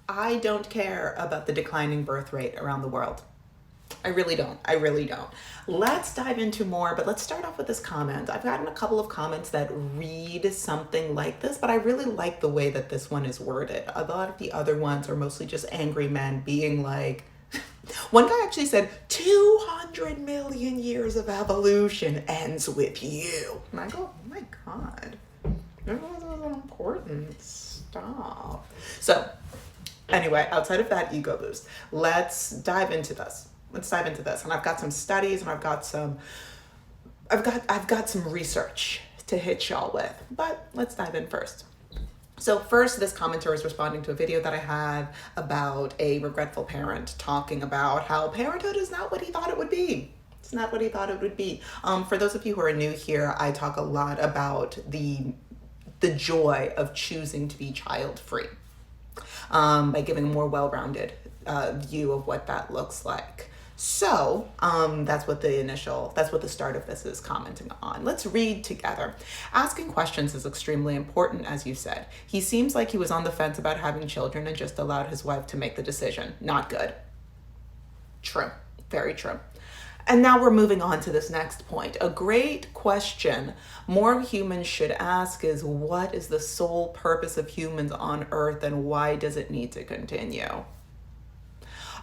I don't care about the declining birth rate around the world. I really don't. I really don't. Let's dive into more, but let's start off with this comment. I've gotten a couple of comments that read something like this, but I really like the way that this one is worded. A lot of the other ones are mostly just angry men being like, one guy actually said, 200 million years of evolution ends with you. And I go, oh my God, this is important. Stop. So anyway, outside of that ego boost, let's dive into this. And I've got some studies and I've got some research to hit y'all with, but let's dive in first. So first, this commenter is responding to a video that I had about a regretful parent talking about how parenthood is not what he thought it would be. It's not what he thought it would be. For those of you who are new here, I talk a lot about the joy of choosing to be child-free by giving a more well-rounded view of what that looks like. So that's what the start of this is commenting on. Let's read together. Asking questions is extremely important, as you said. He seems like he was on the fence about having children and just allowed his wife to make the decision. Not good. True. Very true. And now we're moving on to this next point. A great question more humans should ask is, what is the sole purpose of humans on Earth and why does it need to continue?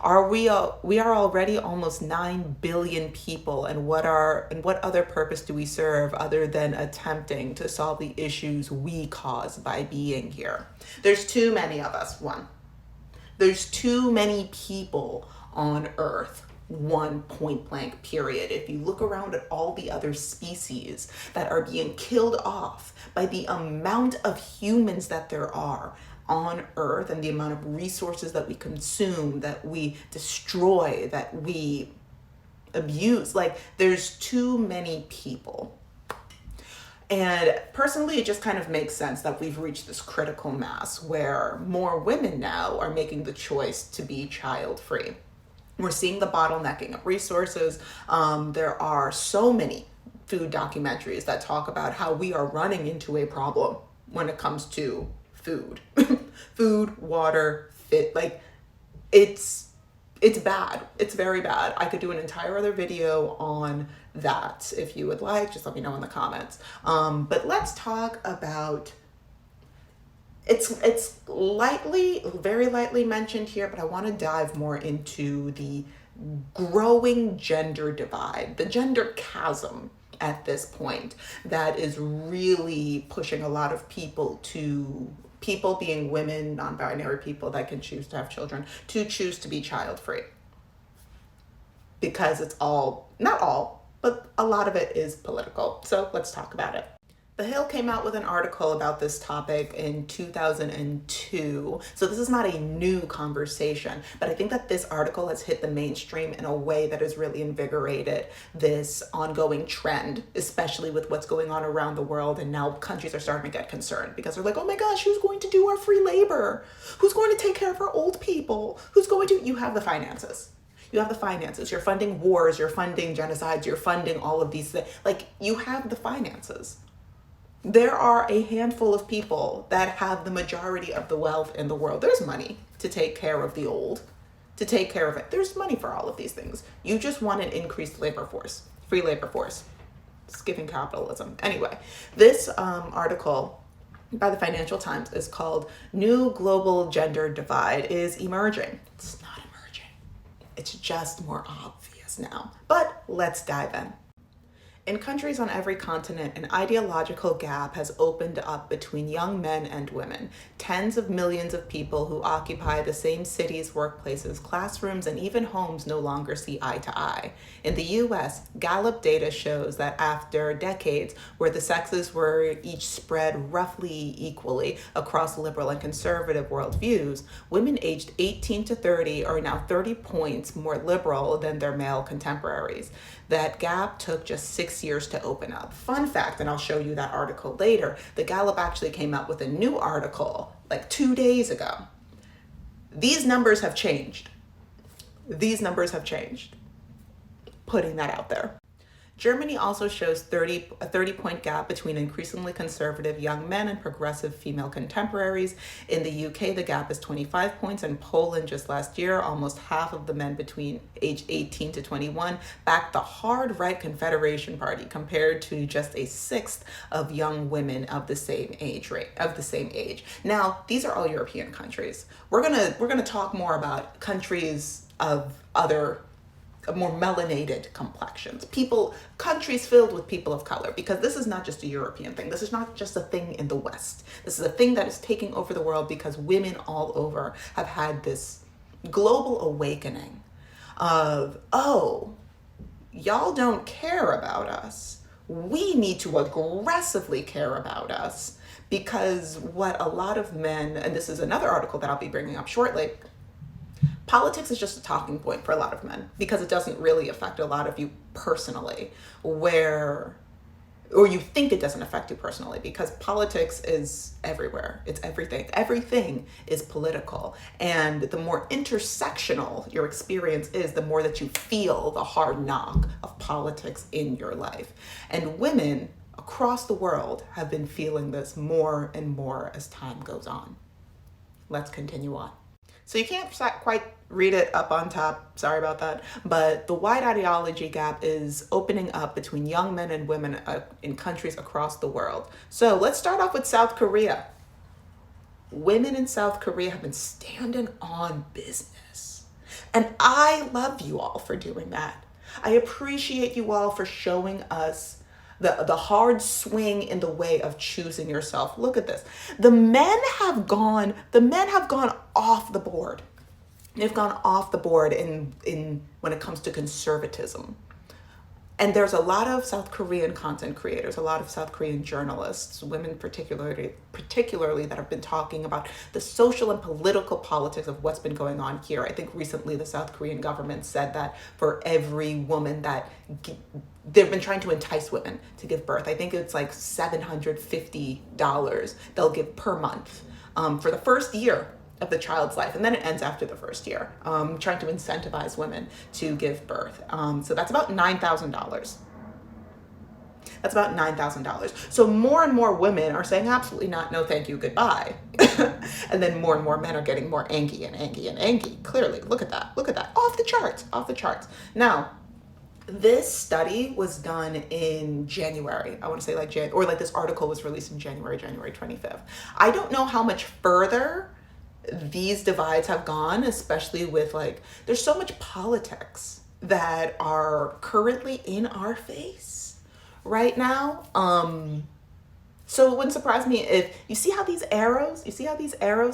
We are already almost 9 billion people, and what other purpose do we serve other than attempting to solve the issues we cause by being here? There's too many of us, one. There's too many people on Earth, one, point blank, period. If you look around at all the other species that are being killed off by the amount of humans that there are on Earth and the amount of resources that we consume, that we destroy, that we abuse, like there's too many people. And personally, it just kind of makes sense that we've reached this critical mass where more women now are making the choice to be child-free. We're seeing the bottlenecking of resources. There are so many food documentaries that talk about how we are running into a problem when it comes to food. Food, water, like it's bad. It's very bad. I could do an entire other video on that if you would like. Just let me know in the comments. But let's talk about, it's very lightly mentioned here, but I want to dive more into the growing gender divide, the gender chasm at this point that is really pushing a lot of people being women, non-binary people that can choose to have children, to choose to be child-free. Because it's not all, but a lot of it is political. So let's talk about it. The Hill came out with an article about this topic in 2002. So this is not a new conversation, but I think that this article has hit the mainstream in a way that has really invigorated this ongoing trend, especially with what's going on around the world. And now countries are starting to get concerned because they're like, oh my gosh, who's going to do our free labor? Who's going to take care of our old people? You have the finances. You have the finances. You're funding wars, you're funding genocides, you're funding all of these things. Like, you have the finances. There are a handful of people that have the majority of the wealth in the world. There's money to take care of the old, to take care of it. There's money for all of these things. You just want an increased labor force, free labor force. It's giving capitalism. Anyway, this article by the Financial Times is called New Global Gender Divide is Emerging. It's not emerging. It's just more obvious now. But let's dive in. In countries on every continent, an ideological gap has opened up between young men and women. Tens of millions of people who occupy the same cities, workplaces, classrooms, and even homes no longer see eye to eye. In the US, Gallup data shows that after decades where the sexes were each spread roughly equally across liberal and conservative worldviews, women aged 18 to 30 are now 30 points more liberal than their male contemporaries. That gap took just 6 years to open up. Fun fact, and I'll show you that article later, the Gallup actually came out with a new article like 2 days ago. These numbers have changed. Putting that out there. Germany also shows a 30-point gap between increasingly conservative young men and progressive female contemporaries. In the UK, the gap is 25 points. In Poland, just last year, almost half of the men between age 18 to 21 backed the hard-right Confederation Party, compared to just a sixth of young women of the same age. Now, these are all European countries. We're gonna talk more about countries of other more melanated complexions, countries filled with people of color, because this is not just a European thing. This is not just a thing in the West. This is a thing that is taking over the world because women all over have had this global awakening of, oh, y'all don't care about us. We need to aggressively care about us, because what a lot of men, and this is another article that I'll be bringing up shortly, politics is just a talking point for a lot of men because it doesn't really affect a lot of you personally, or you think it doesn't affect you personally, because politics is everywhere. It's everything. Everything is political. And the more intersectional your experience is, the more that you feel the hard knock of politics in your life. And women across the world have been feeling this more and more as time goes on. Let's continue on. So you can't quite read it up on top, sorry about that, but the wide ideology gap is opening up between young men and women in countries across the world. So let's start off with South Korea. Women in South Korea have been standing on business. And I love you all for doing that. I appreciate you all for showing us the hard swing in the way of choosing yourself. Look at this. The men have gone off the board. They've gone off the board in when it comes to conservatism. And there's a lot of South Korean content creators, a lot of South Korean journalists, women particularly that have been talking about the social and political politics of what's been going on here. I think recently the South Korean government said that for every woman that they've been trying to entice women to give birth, I think it's like $750 they'll give per month for the first year of the child's life, and then it ends after the first year, trying to incentivize women to give birth. So that's about $9,000. That's about $9,000. So more and more women are saying absolutely not, no thank you, goodbye. And then more and more men are getting more angry and angry and angry. Clearly, look at that, off the charts. Now, this study was done in January. I want to say this article was released in January 25th. I don't know how much further these divides have gone, especially with there's so much politics that are currently in our face right now. So it wouldn't surprise me if you see how these arrows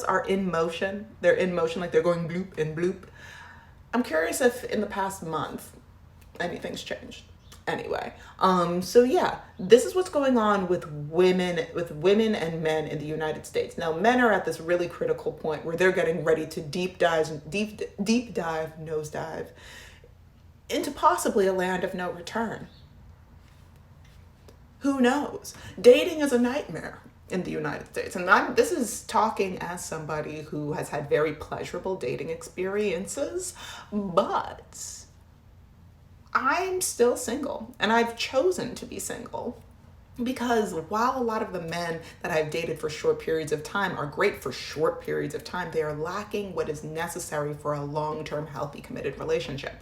are in motion. They're in motion, like they're going bloop and bloop. I'm curious if in the past month anything's changed. Anyway, so yeah, this is what's going on with women and men in the United States. Now, men are at this really critical point where they're getting ready to deep dive, nosedive into possibly a land of no return. Who knows? Dating is a nightmare in the United States. And this is talking as somebody who has had very pleasurable dating experiences, but I'm still single, and I've chosen to be single because while a lot of the men that I've dated for short periods of time are great for short periods of time, they are lacking what is necessary for a long-term, healthy, committed relationship.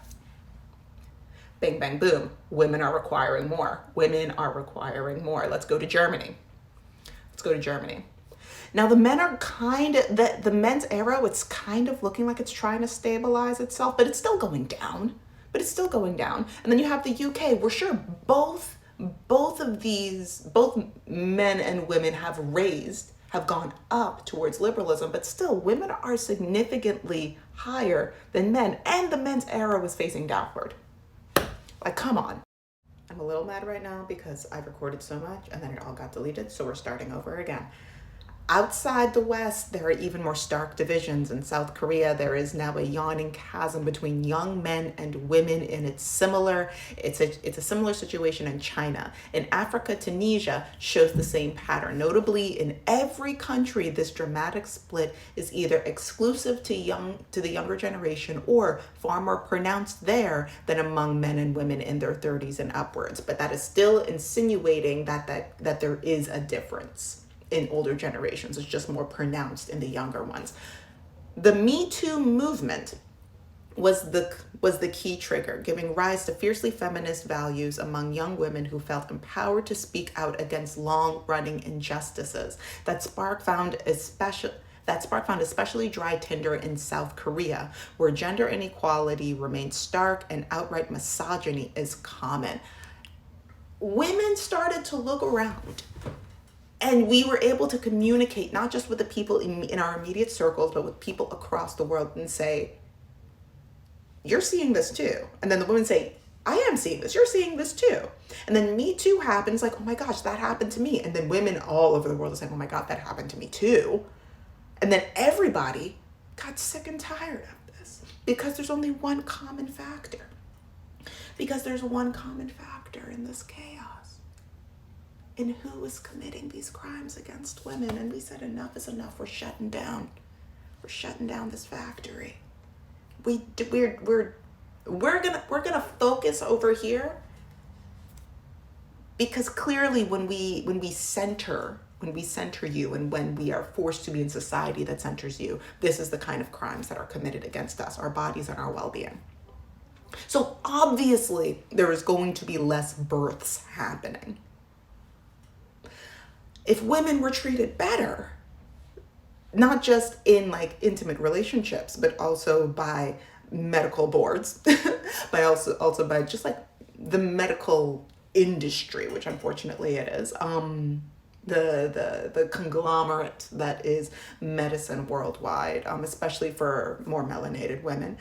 Bang, bang, boom. Women are requiring more. Let's go to Germany. Now, the men are the men's arrow, it's kind of looking like it's trying to stabilize itself, but it's still going down. And then you have the UK. We're sure both men and women have gone up towards liberalism, but still women are significantly higher than men, and the men's arrow is facing downward. Come on. I'm a little mad right now because I've recorded so much and then it all got deleted, so we're starting over again. Outside the West, there are even more stark divisions. In South Korea, there is now a yawning chasm between young men and women, and it's a similar situation in China. In Africa, Tunisia shows the same pattern. Notably, in every country, this dramatic split is either exclusive to the younger generation or far more pronounced there than among men and women in their 30s and upwards. But that is still insinuating that there is a difference in older generations. It's just more pronounced in the younger ones. The Me Too movement was the key trigger, giving rise to fiercely feminist values among young women who felt empowered to speak out against long-running injustices. That spark found especially dry tinder in South Korea, where gender inequality remains stark and outright misogyny is common. Women started to look around, and we were able to communicate not just with the people in our immediate circles, but with people across the world and say, you're seeing this too. And then the women say, I am seeing this. You're seeing this too. And then Me Too happens, like, oh my gosh, that happened to me. And then women all over the world are saying, oh my God, that happened to me too. And then everybody got sick and tired of this because there's only one common factor. Because there's one common factor in this chaos. In who is committing these crimes against women. And we said, enough is enough. We're shutting down. We're shutting down this factory. We're gonna focus over here, because clearly when we center you, and when we are forced to be in society that centers you, this is the kind of crimes that are committed against us, our bodies and our well-being. So obviously there is going to be less births happening. If women were treated better, not just in like intimate relationships, but also by medical boards, by also by just like the medical industry, which unfortunately it is, the conglomerate that is medicine worldwide, especially for more melanated women.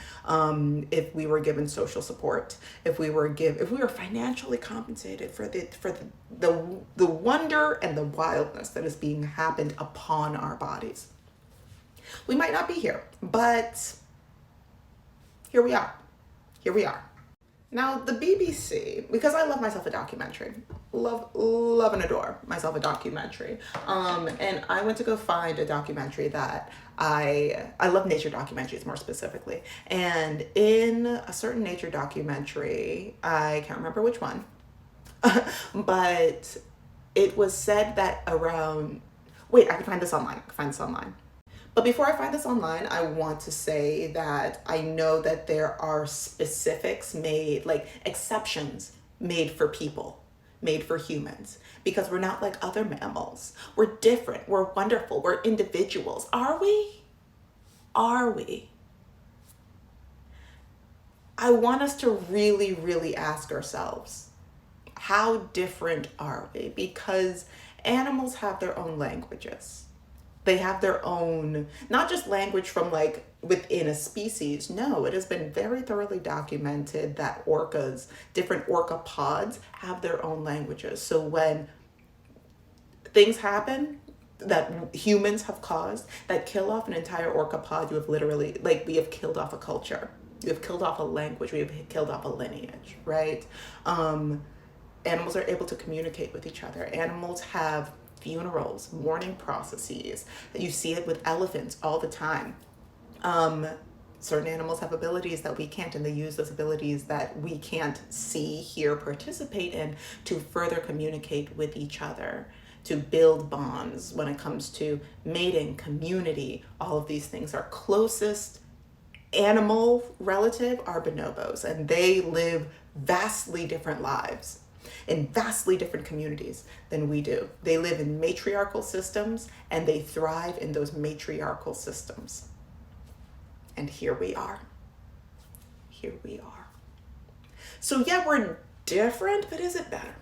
If we were given social support, if we were financially compensated for the wonder and the wildness that is being happened upon our bodies, we might not be here, but here we are. Here we are. Now, the BBC, because I love myself a documentary, love and adore myself a documentary. And I went to go find a documentary that I love nature documentaries more specifically. And in a certain nature documentary, I can't remember which one, but it was said that I can find this online. But before I find this online, I want to say that I know that there are specifics made, like exceptions made for people, made for humans, because we're not like other mammals. We're different. We're wonderful. We're individuals. Are we? Are we? I want us to really, really ask ourselves, how different are we? Because animals have their own languages. They have their own, not just language from like within a species. No, it has been very thoroughly documented that different orca pods have their own languages. So when things happen that humans have caused that kill off an entire orca pod, you have literally, like, we have killed off a culture. We have killed off a language. We have killed off a lineage, right? Animals are able to communicate with each other. Animals have funerals, mourning processes. You see it with elephants all the time. Certain animals have abilities that we can't, and they use those abilities that we can't see, hear, participate in to further communicate with each other, to build bonds when it comes to mating, community. All of these things. Our closest animal relative are bonobos, and they live vastly different lives in vastly different communities than we do. They live in matriarchal systems, and they thrive in those matriarchal systems. And here we are. Here we are. So yeah, we're different, but is it better?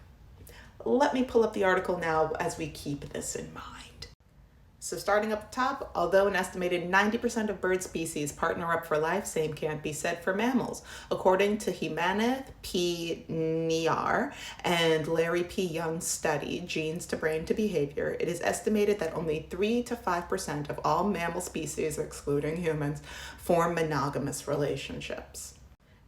Let me pull up the article now as we keep this in mind. So starting up the top, although an estimated 90% of bird species partner up for life, same can't be said for mammals. According to Jimenez P. Niar and Larry P. Young's study, Genes to Brain to Behavior, it is estimated that only 3 to 5% of all mammal species, excluding humans, form monogamous relationships.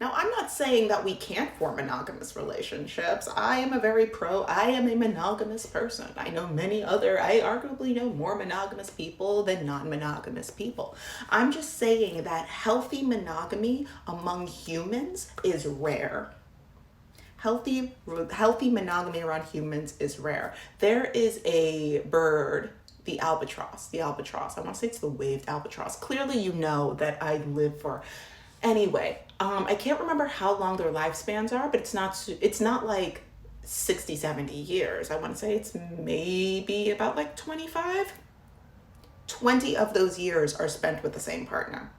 Now, I'm not saying that we can't form monogamous relationships. I am a monogamous person. I arguably know more monogamous people than non-monogamous people. I'm just saying that healthy monogamy among humans is rare. Healthy monogamy around humans is rare. There is a bird, the albatross. I want to say it's the waved albatross. Clearly you know that I live for. Anyway, I can't remember how long their lifespans are, but it's not like 60, 70 years. I want to say it's maybe about like 25. 20 of those years are spent with the same partner.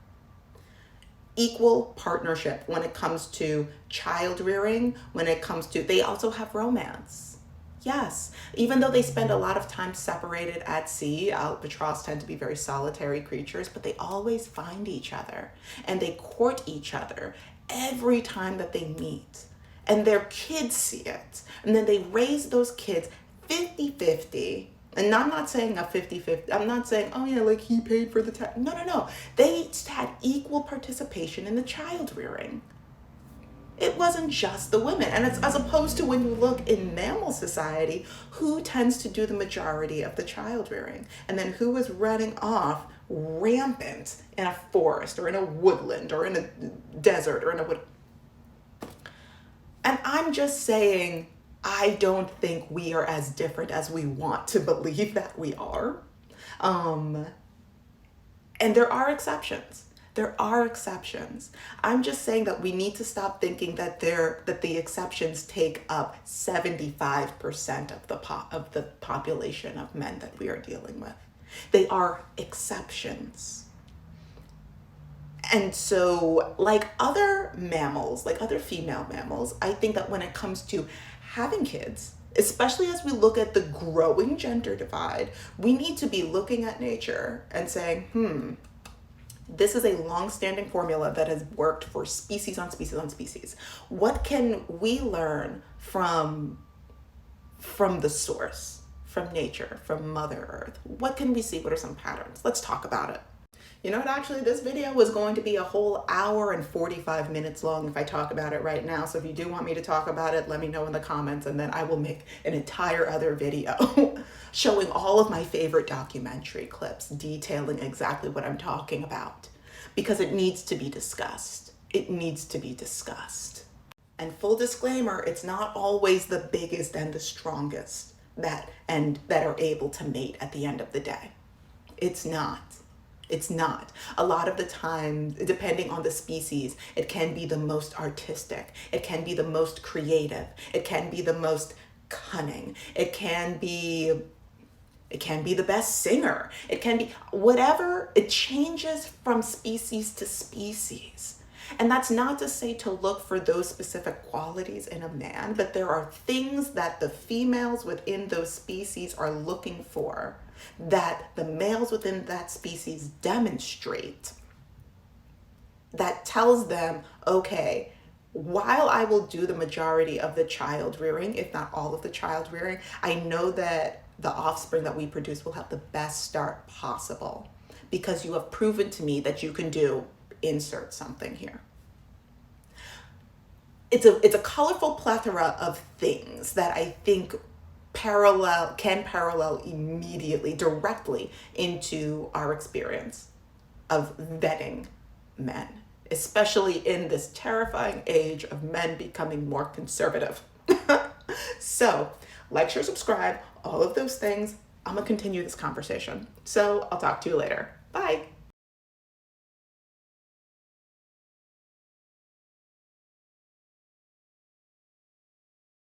Equal partnership when it comes to child rearing, they also have romance. Yes, even though they spend a lot of time separated at sea, albatross tend to be very solitary creatures, but they always find each other and they court each other every time that they meet. And their kids see it. And then they raise those kids 50-50. And I'm not saying a 50-50. I'm not saying, oh yeah, like he paid for the time. No. They had equal participation in the child rearing. It wasn't just the women. And it's as opposed to when you look in mammal society, who tends to do the majority of the child rearing? And then who is running off rampant in a forest or in a woodland or in a desert or in a wood. And I'm just saying, I don't think we are as different as we want to believe that we are. And there are exceptions. I'm just saying that we need to stop thinking that the exceptions take up 75% of the population of men that we are dealing with. They are exceptions. And so, like other mammals, like other female mammals, I think that when it comes to having kids, especially as we look at the growing gender divide, we need to be looking at nature and saying, this is a long-standing formula that has worked for species on species on species. What can we learn from the source, from nature, from Mother Earth? What can we see? What are some patterns? Let's talk about it. You know what, actually, this video was going to be a whole hour and 45 minutes long if I talk about it right now. So if you do want me to talk about it, let me know in the comments, and then I will make an entire other video showing all of my favorite documentary clips detailing exactly what I'm talking about, because it needs to be discussed. It needs to be discussed. And full disclaimer, it's not always the biggest and the strongest that are able to mate at the end of the day. It's not. It's not. A lot of the time, depending on the species, it can be the most artistic. It can be the most creative. It can be the most cunning. It can be the best singer. It can be whatever. It changes from species to species. And that's not to say to look for those specific qualities in a man, but there are things that the females within those species are looking for that the males within that species demonstrate, that tells them, okay, while I will do the majority of the child rearing, if not all of the child rearing, I know that the offspring that we produce will have the best start possible, because you have proven to me that you can do insert something here. It's a colorful plethora of things that I think can parallel immediately, directly into our experience of vetting men, especially in this terrifying age of men becoming more conservative. So, like, share, subscribe, all of those things. I'm gonna continue this conversation. So I'll talk to you later. Bye.